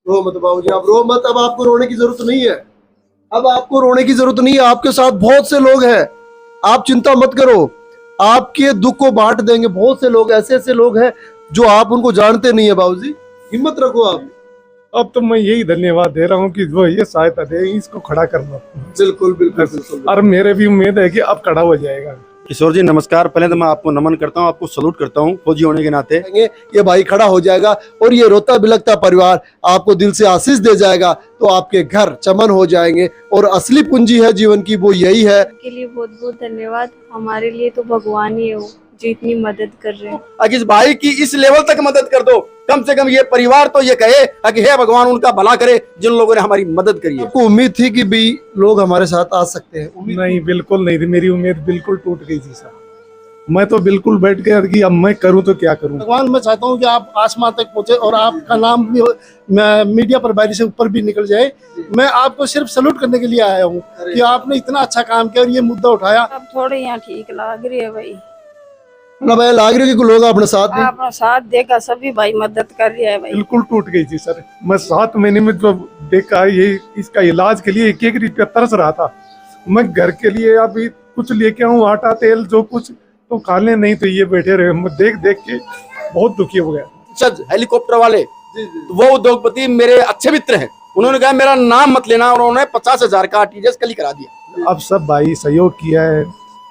रो मत बाबूजी, आप रो मत। अब आपको रोने की जरूरत नहीं है। अब आपको रोने की जरूरत नहीं है। आपके साथ बहुत से लोग हैं। आप चिंता मत करो। आपके दुख को बांट देंगे। बहुत से लोग, ऐसे ऐसे लोग हैं जो आप उनको जानते नहीं है बाबूजी। हिम्मत रखो आप। अब तो मैं यही धन्यवाद दे रहा हूँ कि वो ये सहायता दे, इसको खड़ा करना। बिल्कुल बिल्कुल बिल्कुल। और मेरे भी उम्मीद है कि अब खड़ा हो जाएगा। किशोर जी नमस्कार। पहले तो मैं आपको नमन करता हूँ, आपको सलूट करता हूँ फौजी होने के नाते। ये भाई खड़ा हो जाएगा और ये रोता बिलखता परिवार आपको दिल से आशीष दे जाएगा, तो आपके घर चमन हो जाएंगे। और असली पूंजी है जीवन की, वो यही है। के लिए बहुत बहुत धन्यवाद। हमारे लिए तो भगवान ही है वो, जो इतनी मदद कर रहे हैं। अगर इस भाई की इस लेवल तक मदद कर दो, कम से कम ये परिवार तो ये कहे कि हे भगवान उनका भला करे जिन लोगों ने हमारी मदद करी है। आपको उम्मीद थी कि भी लोग हमारे साथ आ सकते हैं? नहीं, बिल्कुल नहीं थी। मेरी उम्मीद बिल्कुल टूट गई थी सर। मैं तो बिल्कुल बैठ गया कि अब मैं करूं तो क्या करूं। भगवान, मैं चाहता हूं कि आप आसमान तक पहुंचे और आपका नाम भी मीडिया पर बारी से ऊपर भी निकल जाए। मैं आपको सिर्फ सैल्यूट करने के लिए आया हूं कि आपने इतना अच्छा काम किया और ये मुद्दा उठाया। अब थोड़े यहाँ ठीक लग रही है भाई। भाई लाग रही है कि लोग अपने साथ भी अपना साथ देगा, सभी भाई मदद कर रही है भाई। बिल्कुल टूट गई थी सर। मैं 7 महीने में जो देखा, ये इसका इलाज के लिए एक एक रुपया तरस रहा था। मैं घर के लिए अभी कुछ लेके आऊँ, आटा तेल जो कुछ, तो खाने नहीं तो ये बैठे रहे। मैं देख देख के बहुत दुखी हो गया। सर हेलीकॉप्टर वाले वो उद्योगपति मेरे अच्छे मित्र हैं, उन्होंने कहा मेरा नाम मत लेना, और उन्होंने 50,000 का आरटीजीएस कल ही करा दिया। अब सब भाई सहयोग किया है,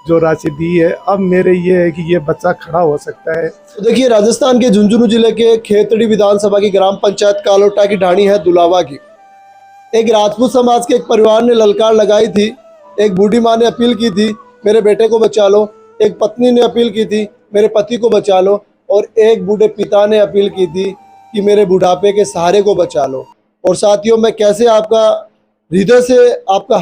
जो राशि दी है। अब मेरे ये है कि ये बच्चा खड़ा हो सकता है। तो देखिए, राजस्थान के झुंझुनू जिले के खेतड़ी विधानसभा की ग्राम पंचायत कालोटा की ढाणी है दुलावा की। एक राजपूत समाज के एक परिवार ने ललकार लगाई थी। एक बूढ़ी माँ ने अपील की थी, मेरे बेटे को बचा लो। एक पत्नी ने अपील की थी, मेरे पति को बचा लो। और एक बूढ़े पिता ने अपील की थी कि मेरे बुढ़ापे के सहारे को बचा लो। और साथियों, मैं कैसे आपका हृदय से आपका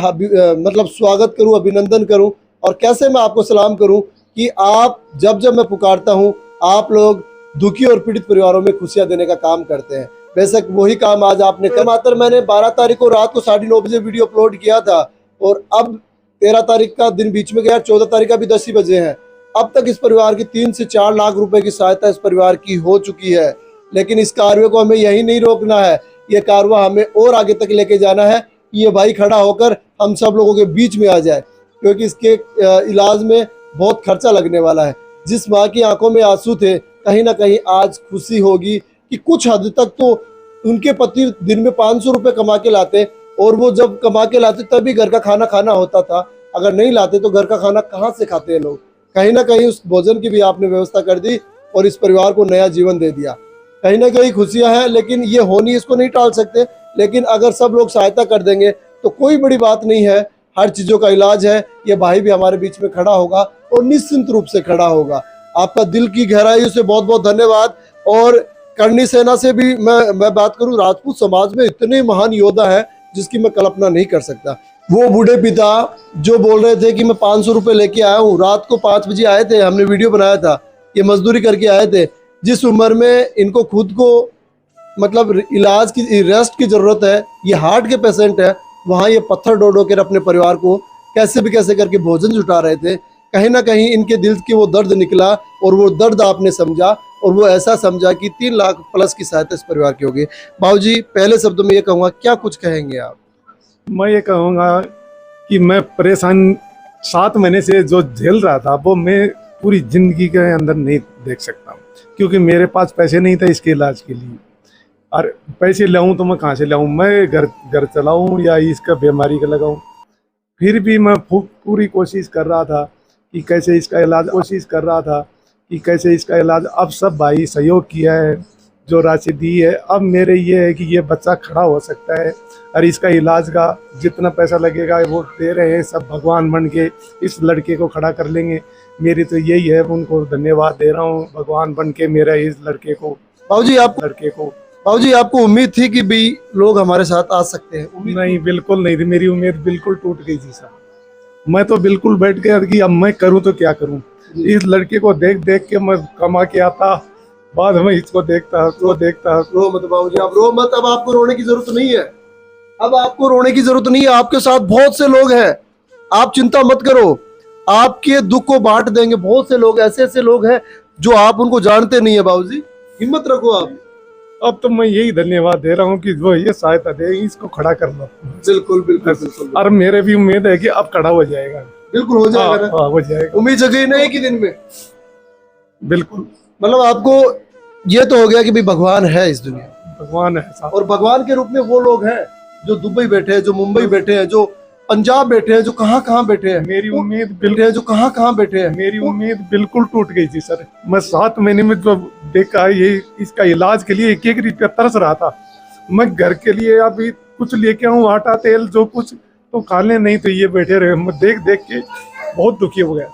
मतलब स्वागत करूं, अभिनंदन करूं, और कैसे मैं आपको सलाम करूं कि आप जब जब मैं पुकारता हूं, आप लोग दुखी और पीड़ित परिवारों में खुशियां देने का काम करते हैं। बेशक वही काम आज आपने कर। मात्र मैंने 12 तारीख को रात को 9:30 बजे वीडियो अपलोड किया था, और अब 13 तारीख का दिन बीच में गया, 14 तारीख का भी 10 ही बजे हैं। अब तक इस परिवार की 3 से 4 लाख रुपए की सहायता इस परिवार की हो चुकी है। लेकिन इस कार्य को हमें यही नहीं रोकना है, ये कारवा हमें और आगे तक लेके जाना है। ये भाई खड़ा होकर हम सब लोगों के बीच में आ जाए, क्योंकि इसके इलाज में बहुत खर्चा लगने वाला है। जिस माँ की आंखों में आंसू थे, कहीं ना कहीं आज खुशी होगी कि कुछ हद तक तो उनके पति दिन में 500 रुपये कमा के लाते, और वो जब कमा के लाते तभी घर का खाना खाना होता था। अगर नहीं लाते तो घर का खाना कहाँ से खाते हैं लोग। कहीं ना कहीं उस भोजन की भी आपने व्यवस्था कर दी और इस परिवार को नया जीवन दे दिया। कहीं ना कहीं खुशियां हैं, लेकिन ये होनी, इसको नहीं टाल सकते। लेकिन अगर सब लोग सहायता कर देंगे तो कोई बड़ी बात नहीं है। हर चीज़ों का इलाज है। ये भाई भी हमारे बीच में खड़ा होगा और निश्चिंत रूप से खड़ा होगा। आपका दिल की गहराइयों से बहुत बहुत धन्यवाद। और करनी सेना से भी मैं बात करूं, राजपूत समाज में इतने महान योद्धा है जिसकी मैं कल्पना नहीं कर सकता। वो बूढ़े पिता जो बोल रहे थे कि मैं 500 रुपये लेके आया हूँ, रात को 5 बजे आए थे, हमने वीडियो बनाया था, ये मजदूरी करके आए थे। जिस उम्र में इनको खुद को मतलब इलाज की, रेस्ट की जरूरत है, ये हार्ट के पेशेंट है, वहाँ ये पत्थर ढो कर अपने परिवार को कैसे भी कैसे करके भोजन जुटा रहे थे। कहीं ना कहीं इनके दिल की वो दर्द निकला, और वो दर्द आपने समझा, और वो ऐसा समझा कि 3 लाख प्लस की सहायता इस परिवार की होगी। बाबूजी, पहले शब्दों में ये कहूँगा, क्या कुछ कहेंगे आप? मैं ये कहूँगा कि मैं परेशान 7 महीने से जो झेल रहा था, वो मैं पूरी जिंदगी के अंदर नहीं देख सकता, क्योंकि मेरे पास पैसे नहीं थे इसके इलाज के लिए। और पैसे लाऊं तो मैं कहाँ से लाऊं? मैं घर चलाऊं या इसका बीमारी का लगाऊं? फिर भी मैं पूरी कोशिश कर रहा था कि कैसे इसका इलाज अब सब भाई सहयोग किया है, जो राशि दी है। अब मेरे ये है कि ये बच्चा खड़ा हो सकता है, और इसका इलाज का जितना पैसा लगेगा वो दे रहे हैं सब। भगवान बन के इस लड़के को खड़ा कर लेंगे। मेरी तो यही है, उनको धन्यवाद दे रहा हूँ, भगवान बन के मेरा इस लड़के को। बाबूजी, आपको उम्मीद थी कि भी लोग हमारे साथ आ सकते हैं? नहीं, बिल्कुल नहीं थी। मेरी उम्मीद बिल्कुल टूट गई थी सर। मैं तो बिल्कुल बैठ गया कि अब मैं करूं तो क्या करूं। इस लड़के को देख देख के मैं कमा के आता, बाद में इसको देखता। रो मत बाबूजी, आप रो मत। अब आपको रोने की जरूरत नहीं है। अब आपको रोने की जरूरत नहीं है। आपके साथ बहुत से लोग हैं, आप चिंता मत करो। आपके दुख को बांट देंगे। बहुत से लोग, ऐसे ऐसे लोग हैं जो आप उनको जानते नहीं है। बाबूजी, हिम्मत रखो आप। अब तो मैं यही धन्यवाद दे रहा हूँ कि वो ये सहायता दे, इसको खड़ा कर लो। बिल्कुल बिल्कुल बिल्कुल और मेरे भी उम्मीद है कि अब खड़ा हो जाएगा। बिल्कुल हो जाएगा ना। हाँ, हो जाएगा उम्मीद जगी नहीं कि दिन में, बिल्कुल। मतलब आपको ये तो हो गया कि भाई भगवान है इस दुनिया में, भगवान है साथ। और भगवान के रूप में वो लोग हैं जो दुबई बैठे हैं, जो मुंबई बैठे हैं, जो पंजाब बैठे हैं, जो कहाँ कहाँ बैठे हैं, मेरी उम्मीद बैठे बिल्कुल हैं, जो कहाँ कहाँ बैठे हैं। मेरी उम्मीद बिल्कुल टूट गई थी सर। मैं 7 महीने में जो देखा ये इसका इलाज के लिए एक एक रुपया तरस रहा था। मैं घर के लिए अभी कुछ लेके आऊँ, आटा तेल जो कुछ तो खाने नहीं तो ये बैठे रहे। मैं देख देख के बहुत दुखी हो गया।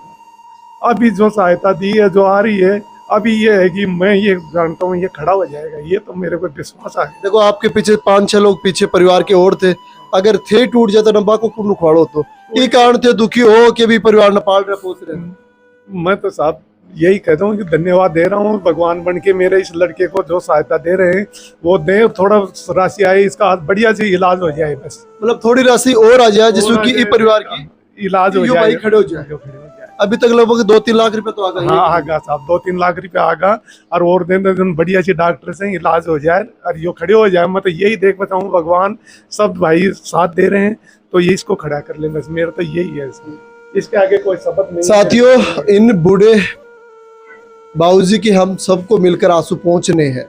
अभी जो सहायता दी है, जो आ रही है, अभी ये है कि मैं ये जानता हूँ ये खड़ा हो जाएगा, ये तो मेरे को विश्वास आ गया। देखो आपके पीछे 5-6 लोग पीछे परिवार के और थे, अगर थे टूट जाता नंबा को कुल उखाड़ो तो ये कारण थे दुखी हो के भी परिवार न पाल रहे पोस रहे। मैं तो साहब यही कहता हूँ कि धन्यवाद दे रहा हूँ भगवान बन के मेरे इस लड़के को जो सहायता दे रहे हैं वो दें, थोड़ा राशि आए, इसका बढ़िया से इलाज हो जाए बस। मतलब थोड़ी राशि और आ जाए जिसमें कि परिवार की इलाज हो यो जाए, भाई खड़े हो जाए। अभी तक लगभग 2-3 लाख रुपए तो आ गए। हाँ आगा साहब 2-3 लाख रुपया आगा, और दिन बढ़िया सी डॉक्टर से इलाज हो जाए और यो खड़े हो जाए। मैं तो यही देख पाता हूँ भगवान सब भाई साथ दे रहे हैं तो ये इसको खड़ा कर ले, बस मेरा तो यही है। इसके आगे कोई शब्द नहीं। साथियों, इन बूढ़े बाबूजी की हम सबको मिलकर आंसू पहुंचने हैं,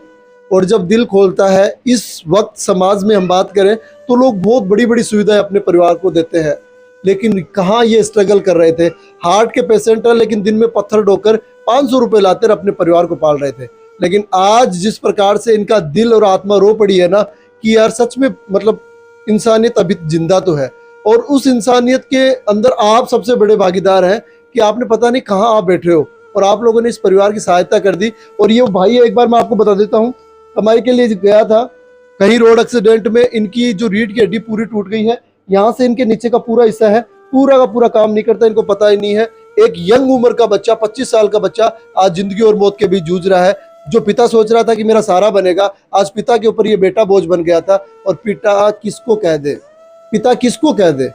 और जब दिल खोलता है इस वक्त समाज में हम बात करें तो लोग बहुत बड़ी बड़ी सुविधाएं अपने परिवार को देते हैं, लेकिन कहाँ ये स्ट्रगल कर रहे थे। हार्ट के पेशेंट है लेकिन दिन में पत्थर ढोकर 500 रुपए लाते और अपने परिवार को पाल रहे थे। लेकिन आज जिस प्रकार से इनका दिल और आत्मा रो पड़ी है ना कि यार सच में मतलब इंसानियत अभी जिंदा तो है, और उस इंसानियत के अंदर आप सबसे बड़े भागीदार हैं कि आपने पता नहीं कहाँ आप बैठे हो और आप लोगों ने इस परिवार की सहायता कर दी। और ये भाई एक बार मैं आपको बता देता हूँ, हमारे के लिए गया था कहीं रोड एक्सीडेंट में, इनकी जो रीढ़ की हड्डी पूरी टूट गई है, यहाँ से इनके नीचे का पूरा हिस्सा है पूरा का पूरा काम नहीं करता, इनको पता ही नहीं है। एक यंग उम्र का बच्चा 25 साल का बच्चा आज जिंदगी और मौत के बीच जूझ रहा है। जो पिता सोच रहा था कि मेरा सहारा बनेगा, आज पिता के ऊपर ये बेटा बोझ बन गया था। और पिता किसको कह दे, पिता किसको कह दे।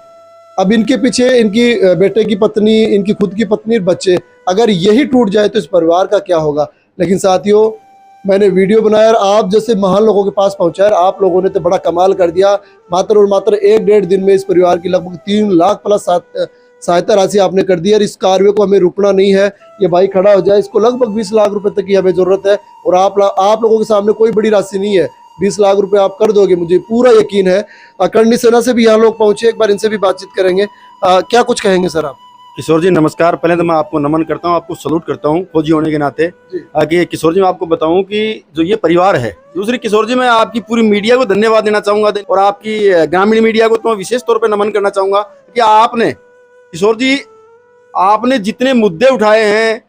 अब इनके पीछे इनकी बेटे की पत्नी, इनकी खुद की पत्नी और बच्चे, अगर यही टूट जाए तो इस परिवार का क्या होगा। लेकिन साथियों, मैंने वीडियो बनाया और आप जैसे महान लोगों के पास पहुंचा, आप लोगों ने तो बड़ा कमाल कर दिया। मात्र और मात्र 1-1.5 दिन में इस परिवार की लगभग 3 लाख प्लस सहायता राशि आपने कर दी। और इस कार्य को हमें रुकना नहीं है, ये भाई खड़ा हो जाए। इसको लगभग 20 लाख रुपए तक की हमें जरूरत है, और आप लोगों के सामने कोई बड़ी राशि नहीं है। 20 लाख रुपए आप कर दोगे, मुझे पूरा यकीन है। करणी सेना से भी यहाँ लोग पहुंचे, एक बार इनसे भी बातचीत करेंगे। क्या कुछ कहेंगे सर आप? किशोर जी नमस्कार। पहले तो मैं आपको नमन करता हूँ, आपको सलूट करता हूँ फौजी होने के नाते। आगे किशोर जी मैं आपको बताऊं कि जो ये परिवार है, दूसरी किशोर जी मैं आपकी पूरी मीडिया को धन्यवाद देना चाहूंगा, और आपकी ग्रामीण मीडिया को तो मैं विशेष तौर पे नमन करना चाहूंगा कि आपने किशोर जी आपने जितने मुद्दे उठाए हैं,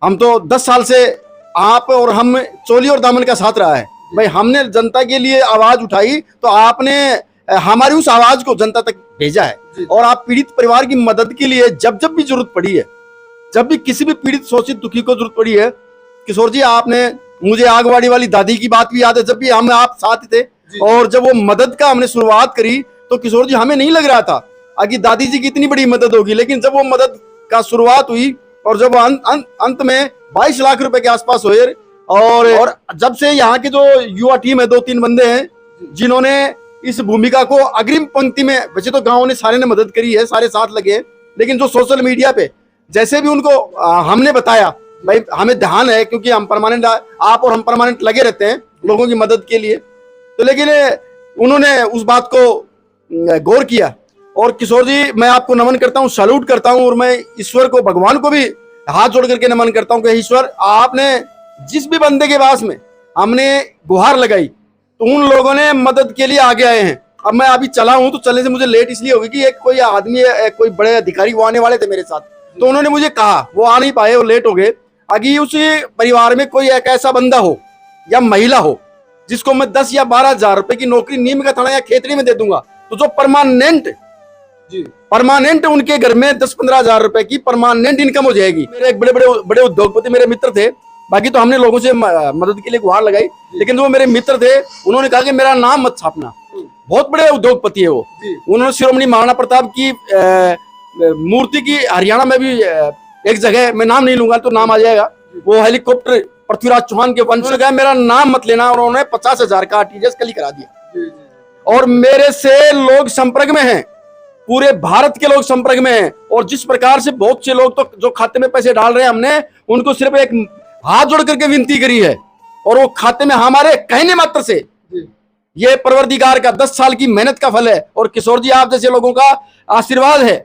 हम तो 10 साल से आप और हम चोली और दामन का साथ रहा है भाई। हमने जनता के लिए आवाज उठाई तो आपने हमारी उस आवाज को जनता तक भेजा है, और आप पीड़ित परिवार की मदद के लिए जब जब भी जरूरत पड़ी है, जब भी किसी भी पीड़ित शोषित दुखी को जरूरत पड़ी है, किशोर जी आपने, मुझे आगवाड़ी वाली दादी की बात भी याद है, जब भी हम आप साथ थे और जब वो मदद का हमने शुरुआत करी तो किशोर जी हमें नहीं लग रहा था कि दादी जी की इतनी बड़ी मदद होगी, लेकिन जब वो मदद का शुरुआत हुई और जब अंत में 22 लाख रुपए के आसपास हुए, और जब से यहाँ की जो युवा टीम है, 2-3 बंदे हैं जिन्होंने इस भूमिका को अग्रिम पंक्ति में, वैसे तो गांव ने सारे ने मदद करी है, सारे साथ लगे हैं, लेकिन जो सोशल मीडिया पे जैसे भी उनको हमने बताया भाई हमें ध्यान है, क्योंकि हम परमानेंट, आप और हम परमानेंट लगे रहते हैं लोगों की मदद के लिए, तो लेकिन उन्होंने उस बात को गौर किया। और किशोर जी मैं आपको नमन करता हूँ, सैल्यूट करता हूँ, और मैं ईश्वर को, भगवान को भी हाथ जोड़ करके नमन करता हूँ कि ईश्वर आपने जिस भी बंदे के पास में हमने गुहार लगाई तो उन लोगों ने मदद के लिए आगे आए हैं। अब मैं अभी चला हूं तो चलने से मुझे लेट इसलिए होगी कि एक कोई आदमी, कोई बड़े अधिकारी वो आने वाले थे मेरे साथ, तो उन्होंने मुझे कहा, वो आ नहीं पाए, वो लेट हो गए। अगर उस परिवार में कोई एक ऐसा बंदा हो या महिला हो जिसको मैं 10 या 12 हजार रुपए की नौकरी नीम का थाना या खेतरी में दे दूंगा, तो जो परमानेंट उनके घर में 10-15 हजार रुपए की परमानेंट इनकम हो जाएगी। मेरे एक बड़े उद्योगपति मेरे मित्र थे, बाकी तो हमने लोगों से मदद के लिए गुहार लगाई, लेकिन वो मेरे मित्र थे, उन्होंने कहा कि मेरा नाम मत छापना। बहुत बड़े उद्योगपति है वो, उन्होंने शिरोमणि महाराणा प्रताप की मूर्ति की हरियाणा में भी एक जगह, मैं नाम नहीं लूंगा तो नाम आ जाएगा, वो हेलीकॉप्टर पृथ्वीराज चौहान के वंश गए, मेरा नाम मत लेना, और उन्होंने 50,000 का आरटीजीएस कल ही करा दिया। और मेरे से लोग संपर्क में हैं, पूरे भारत के लोग संपर्क में हैं। और जिस प्रकार से बहुत से लोग तो जो खाते में पैसे डाल रहे हैं, हमने उनको सिर्फ एक हाथ जोड़ करके विनती करी है, और वो खाते में हमारे कहने मात्र से ये परवरदिगार का 10 साल की मेहनत का फल है। और किशोर जी, आप जैसे लोगों का आशीर्वाद है,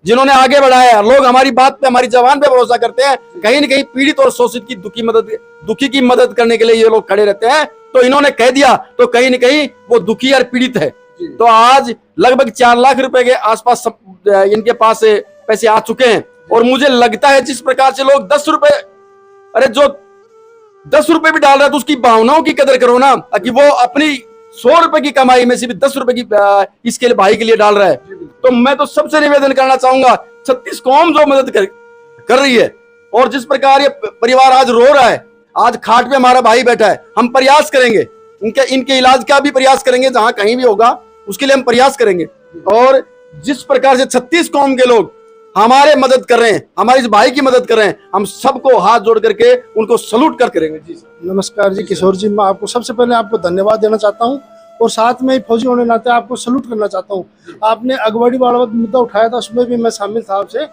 जिन्होंने आगे बढ़ाया। लोग हमारी बात पे, हमारी जबान पे भरोसा करते हैं। कहीं न कहीं पीड़ित और शोषित की दुखी की मदद करने के लिए ये लोग खड़े रहते हैं। तो इन्होंने कह दिया तो कहीं न कहीं वो दुखी और पीड़ित है। तो आज लगभग 4 लाख रुपए के आसपास इनके पास पैसे आ चुके हैं। और मुझे लगता है जिस प्रकार से लोग 10 रुपए, अरे जो 10 रुपए भी डाल रहा है तो उसकी भावनाओं की कदर करो ना, कि वो अपनी 100 रुपए की कमाई में से भी 10 रुपए की इसके लिए भाई के लिए डाल रहा है। तो मैं तो सबसे निवेदन करना चाहूंगा, 36 कौम जो मदद कर रही है, और जिस प्रकार ये परिवार आज रो रहा है, आज खाट पे हमारा भाई बैठा है, हम प्रयास करेंगे इनके इलाज का भी प्रयास करेंगे, जहां कहीं भी होगा उसके लिए हम प्रयास करेंगे। और जिस प्रकार से 36 कौम के लोग हमारे मदद कर रहे हैं, हमारे इस भाई की मदद कर रहे हैं, हम सबको हाथ जोड़ करके उनको सलूट कर करेंगे। जी नमस्कार जी किशोर जी, मैं आपको सबसे पहले आपको धन्यवाद देना चाहता हूं, और साथ में ही फौजी होने नाते आपको सलूट करना चाहता हूं। आपने अगवाड़ी वाला मुद्दा उठाया था, उसमें भी मैं शामिल था आपसे।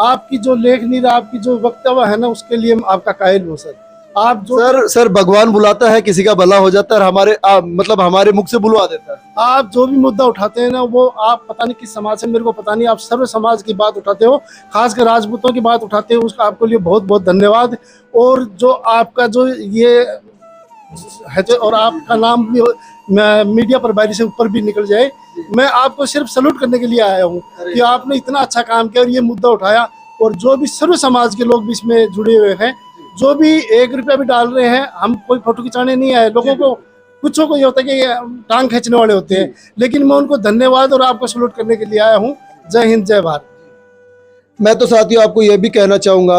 आपकी जो लेखनी, आपकी जो वक्तव्य है ना, उसके लिए आपका कायल हूँ सर। आप जो सर भगवान बुलाता है, किसी का भला हो जाता है, और मतलब हमारे मुख से बुलवा देता है। आप जो भी मुद्दा उठाते हैं ना, वो आप पता नहीं किस समाज से, मेरे को पता नहीं, आप सर्व समाज की बात उठाते हो, खासकर राजपूतों की बात उठाते हो, उसका आपके लिए बहुत बहुत धन्यवाद। और जो आपका जो ये है, और आपका नाम भी मीडिया पर बारी से ऊपर भी निकल जाए, मैं आपको सिर्फ सलूट करने के लिए आया हूँ कि आपने इतना अच्छा काम किया और ये मुद्दा उठाया। और जो भी सर्व समाज के लोग भी इसमें जुड़े हुए हैं, जो भी 1 रुपया भी डाल रहे हैं, हम कोई फोटो खिंचाने नहीं आए, लोगों को कुछ को ये होता है कि टांग खींचने वाले होते हैं, लेकिन मैं उनको धन्यवाद और आपको सलूट करने के लिए आया हूँ। जय हिंद, जय भारत। मैं तो साथियों आपको यह भी कहना चाहूंगा,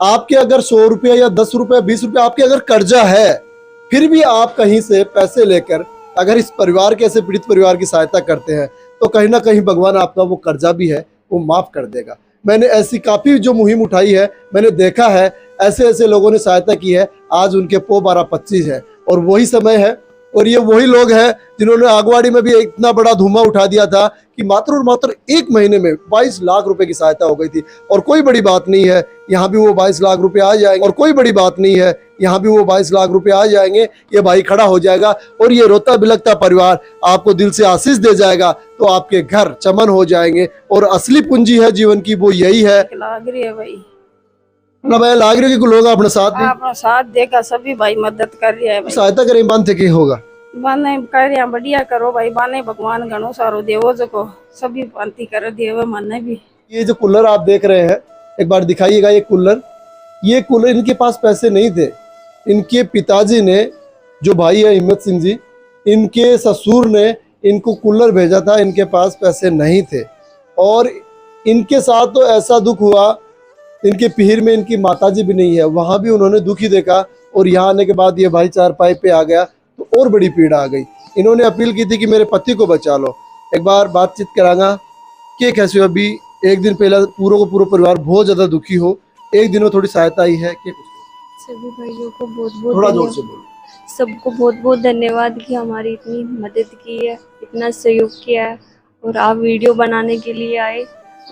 आपके अगर 100 रुपया या 10 रुपया 20 रुपया आपके अगर कर्जा है, फिर भी आप कहीं से पैसे लेकर अगर इस परिवार के, ऐसे पीड़ित परिवार की सहायता करते हैं, तो कहीं ना कहीं भगवान आपका वो कर्जा भी है वो माफ कर देगा। मैंने ऐसी काफी जो मुहिम उठाई है, मैंने देखा है ऐसे ऐसे लोगों ने सहायता की है। आज उनके पो 12-25 है, और वही समय है, और ये वही लोग हैं जिन्होंने आगवाड़ी में भी इतना बड़ा धुआं उठा दिया था कि मात्र और मात्र 1 महीने में 22 लाख रुपए की सहायता हो गई थी। और कोई बड़ी बात नहीं है, यहाँ भी वो 22 लाख रुपए आ जाएंगे, और कोई बड़ी बात नहीं है, यहाँ भी वो 22 लाख रुपए आ जाएंगे। ये भाई खड़ा हो जाएगा, और ये रोता बिलखता परिवार आपको दिल से आशीष दे जाएगा, तो आपके घर चमन हो जाएंगे। और असली पूंजी है जीवन की, वो यही है। लाग रही है भाई, ना भाई लाग रही है कि लोग अपने साथ भी अपना साथ देगा, सभी भाई मदद कर रही है भाई। सहायता करें, बंद थे कि होगा बाने कर रहे हैं, बढ़िया करो भाई, बाने भगवान घणो सारो देवो जो सभी पांति कर देवे मन भी। ये जो कूलर आप देख रहे हैं, एक बार दिखाइएगा। ये कूलर इनके पास पैसे नहीं थे। इनके पिताजी ने, जो भाई है हिम्मत सिंह जी, इनके ससुर ने इनको कूलर भेजा था, इनके पास पैसे नहीं थे। और इनके साथ तो ऐसा दुख हुआ, इनके पीर में इनकी माताजी भी नहीं है, वहाँ भी उन्होंने दुख ही देखा। और यहाँ आने के बाद ये भाई चारपाई पे आ गया तो और बड़ी पीड़ा आ गई। इन्होंने अपील की थी कि मेरे पति को बचा लो। एक बार बातचीत करांगा कि कैसे अभी 1 दिन पहले पूरा परिवार बहुत ज़्यादा दुखी हो, 1 दिन में थोड़ी सहायता आई है कि सभी भाइयों को बहुत बहुत थोड़ा जोर से बोलो। सबको बहुत बहुत धन्यवाद कि हमारी इतनी मदद की है, इतना सहयोग किया है, और आप वीडियो बनाने के लिए आए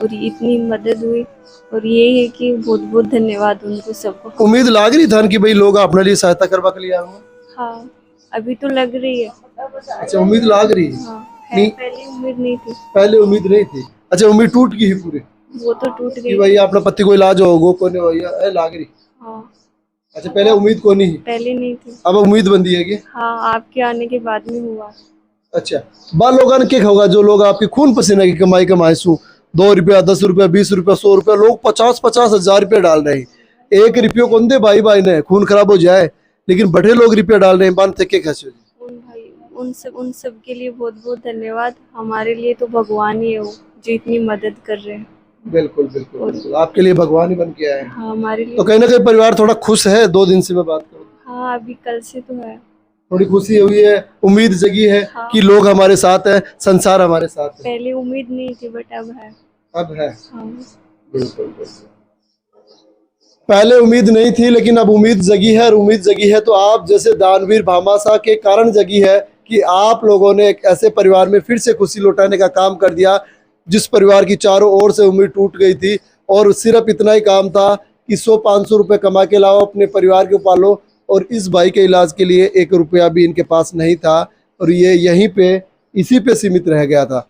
और इतनी मदद हुई। और ये है कि बहुत बहुत धन्यवाद उनको सबको। उम्मीद लाग रही था कि भाई लोग अपने लिए सहायता करवा के लिए आऊंगा। हाँ, अभी तो लग रही है। अच्छा, उम्मीद लाग रही है। हाँ, नहीं, पहले उम्मीद नहीं थी। पहले उम्मीद नहीं थी। अच्छा, उम्मीद टूट गई है पूरी वो तो टूट कि गई। भैया अपना पति को इलाज होगा, को नहीं भैया लाग रही। हाँ, अच्छा, पहले उम्मीद को नहीं, पहले नहीं थी। अब उम्मीद बंदी है कि हाँ, आपके आने के बाद में हुआ। अच्छा, बाल लोगन के होगा, जो लोग आपके खून पसीने की कमाई कमाए सू 2 रुपया 10 रुपया 20 रुपया 100 रुपया, लोग 50-50 हजार रुपया डाल रहे हैं। 1 रुपये कौन दे भाई ने, खून खराब हो जाए, लेकिन बड़े लोग रुपया डाल रहे हैं। बांध थे कैसे उन सब के लिए बहुत बहुत धन्यवाद। हमारे लिए तो भगवान ही है वो, जो इतनी मदद कर रहे हैं। बिल्कुल बिल्कुल बिल्कुल, आपके लिए भगवान ही बन के आए हैं। हाँ, हमारे लिए तो कहीं ना कहीं परिवार थोड़ा खुश है। 2 दिन से मैं बात करूँ, हाँ, अभी कल से तो है, थोड़ी खुशी हुई है, उम्मीद जगी है। हाँ। कि लोग हमारे साथ हैं, संसार हमारे साथ है। पहले उम्मीद नहीं थी, बट अब है। अब है। हाँ। बिल्कुल बिल्कुल। पहले उम्मीद नहीं थी, लेकिन अब उम्मीद जगी है। और उम्मीद जगी है तो आप जैसे दानवीर भामाशाह के कारण जगी है कि आप लोगों ने एक ऐसे परिवार में फिर से खुशी लौटाने का काम कर दिया जिस परिवार की चारों ओर से उम्मीद टूट गई थी। और सिर्फ इतना ही काम था कि 100-500 रुपये कमा के लाओ, अपने परिवार को पालो। और इस भाई के इलाज के लिए 1 रुपया भी इनके पास नहीं था और ये यहीं पे इसी पे सीमित रह गया था।